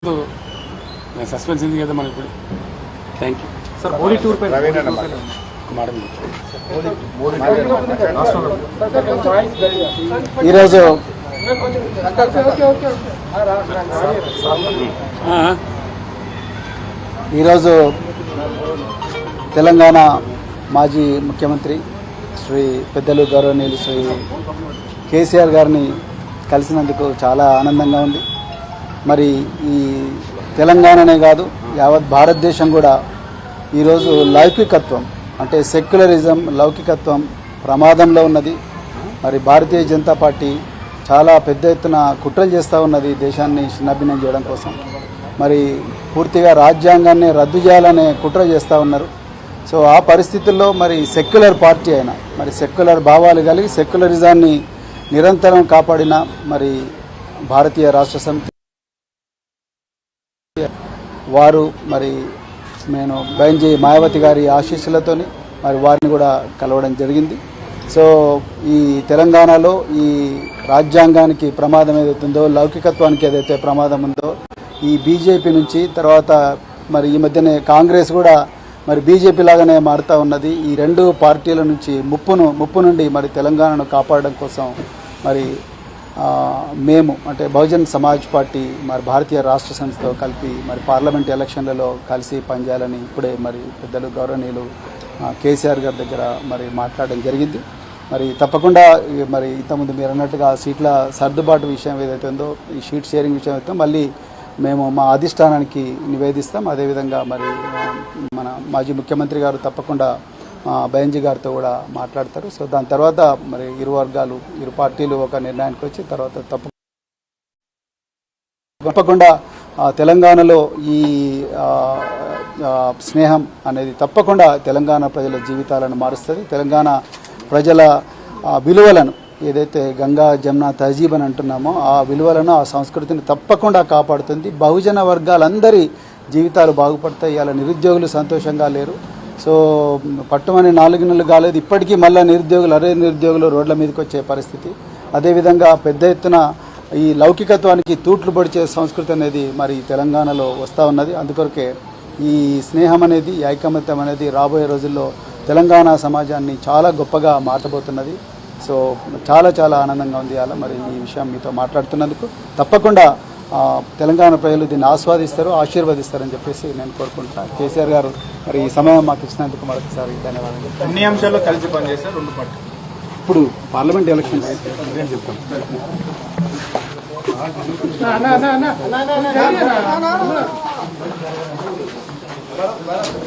Suspense ఉంది కదా మనకి ఇప్పుడు. Thank you sir. Modi tour పై మాట ఈరోజు తెలంగాణ మాజీ ముఖ్యమంత్రి శ్రీ పెద్దలు గౌరవనీయులు శ్రీ కేసీఆర్ గారిని కలిసినందుకు చాలా ఆనందంగా ఉంది. మరి ఈ తెలంగాణనే కాదు యావత్ భారతదేశం కూడా ఈరోజు లౌకికత్వం అంటే సెక్యులరిజం లౌకికత్వం ప్రమాదంలో ఉన్నది. మరి భారతీయ జనతా పార్టీ చాలా పెద్ద ఎత్తున కుట్రలు చేస్తూ ఉన్నది దేశాన్ని చిన్నభిన్నం చేయడం కోసం. మరి పూర్తిగా రాజ్యాంగాన్ని రద్దు చేయాలనే కుట్ర చేస్తూ ఉన్నారు. సో ఆ పరిస్థితుల్లో మరి సెక్యులర్ పార్టీ అయినా మరి సెక్యులర్ భావాలు కలిగి సెక్యులరిజాన్ని నిరంతరం కాపాడిన మరి భారతీయ రాష్ట్ర సమితి వారు మరి నేను బైంజీ మాయావతి గారి ఆశీస్సులతోని మరి వారిని కూడా కలవడం జరిగింది. సో ఈ తెలంగాణలో ఈ రాజ్యాంగానికి ప్రమాదం ఏదైతుందో లౌకికత్వానికి ఏదైతే ప్రమాదం ఉందో ఈ బీజేపీ నుంచి తర్వాత మరి ఈ మధ్యనే కాంగ్రెస్ కూడా మరి బీజేపీ లాగానే మారుతూ ఉన్నది. ఈ రెండు పార్టీల నుంచి ముప్పు నుండి మరి తెలంగాణను కాపాడడం కోసం మరి మేము అంటే బహుజన్ సమాజ్ పార్టీ మరి భారతీయ రాష్ట్ర సమితితో కలిపి మరి పార్లమెంట్ ఎలక్షన్లలో కలిసి పనిచేయాలని ఇప్పుడే మరి పెద్దలు గౌరవనీయులు కేసీఆర్ గారి దగ్గర మరి మాట్లాడడం జరిగింది. మరి తప్పకుండా మరి ఇంతకుముందు మీరు అన్నట్టుగా సీట్ల సర్దుబాటు విషయం ఏదైతే ఉందో ఈ షీట్ షేరింగ్ విషయం అయితే మళ్ళీ మేము మా అధిష్టానానికి నివేదిస్తాం. అదేవిధంగా మరి మన మాజీ ముఖ్యమంత్రి గారు తప్పకుండా బైంజీ గారితో కూడా మాట్లాడతారు. సో దాని తర్వాత మరి ఇరు వర్గాలు ఇరు పార్టీలు ఒక నిర్ణయానికి వచ్చి తర్వాత తప్పకుండా తెలంగాణలో ఈ స్నేహం అనేది తప్పకుండా తెలంగాణ ప్రజల జీవితాలను మారుస్తుంది. తెలంగాణ ప్రజల విలువలను ఏదైతే గంగా జమున తహజీబ్ అని అంటున్నామో ఆ విలువలను ఆ సంస్కృతిని తప్పకుండా కాపాడుతుంది. బహుజన వర్గాలందరి జీవితాలు బాగుపడతాయి. ఇలా నిరుద్యోగులు సంతోషంగా లేరు. సో పట్టుమని 4 నెలలు కాలేదు ఇప్పటికీ మళ్ళీ నిరుద్యోగులు రోడ్ల మీదకి వచ్చే పరిస్థితి. అదేవిధంగా పెద్ద ఎత్తున ఈ లౌకికత్వానికి తూట్లు పొడిచే సంస్కృతి అనేది మరి తెలంగాణలో వస్తూ ఉన్నది. అందుకొరకే ఈ స్నేహం అనేది ఈ ఐకమత్యం అనేది రాబోయే రోజుల్లో తెలంగాణ సమాజాన్ని చాలా గొప్పగా మార్చబోతున్నది. సో చాలా చాలా ఆనందంగా ఉంది అలా మరి ఈ విషయం మీతో మాట్లాడుతున్నందుకు. తప్పకుండా తెలంగాణ ప్రజలు దీన్ని ఆస్వాదిస్తారు ఆశీర్వదిస్తారని చెప్పేసి నేను కోరుకుంటున్నాను. కేసీఆర్ గారు మరి ఈ సమయం మాకు ఇచ్చినందుకు మరొకసారి ధన్యవాదాలు. అన్ని అంశాల్లో కలిసి పనిచేస్తారు రెండు పార్టీలు. ఇప్పుడు పార్లమెంట్ ఎలక్షన్స్ చెప్తాం.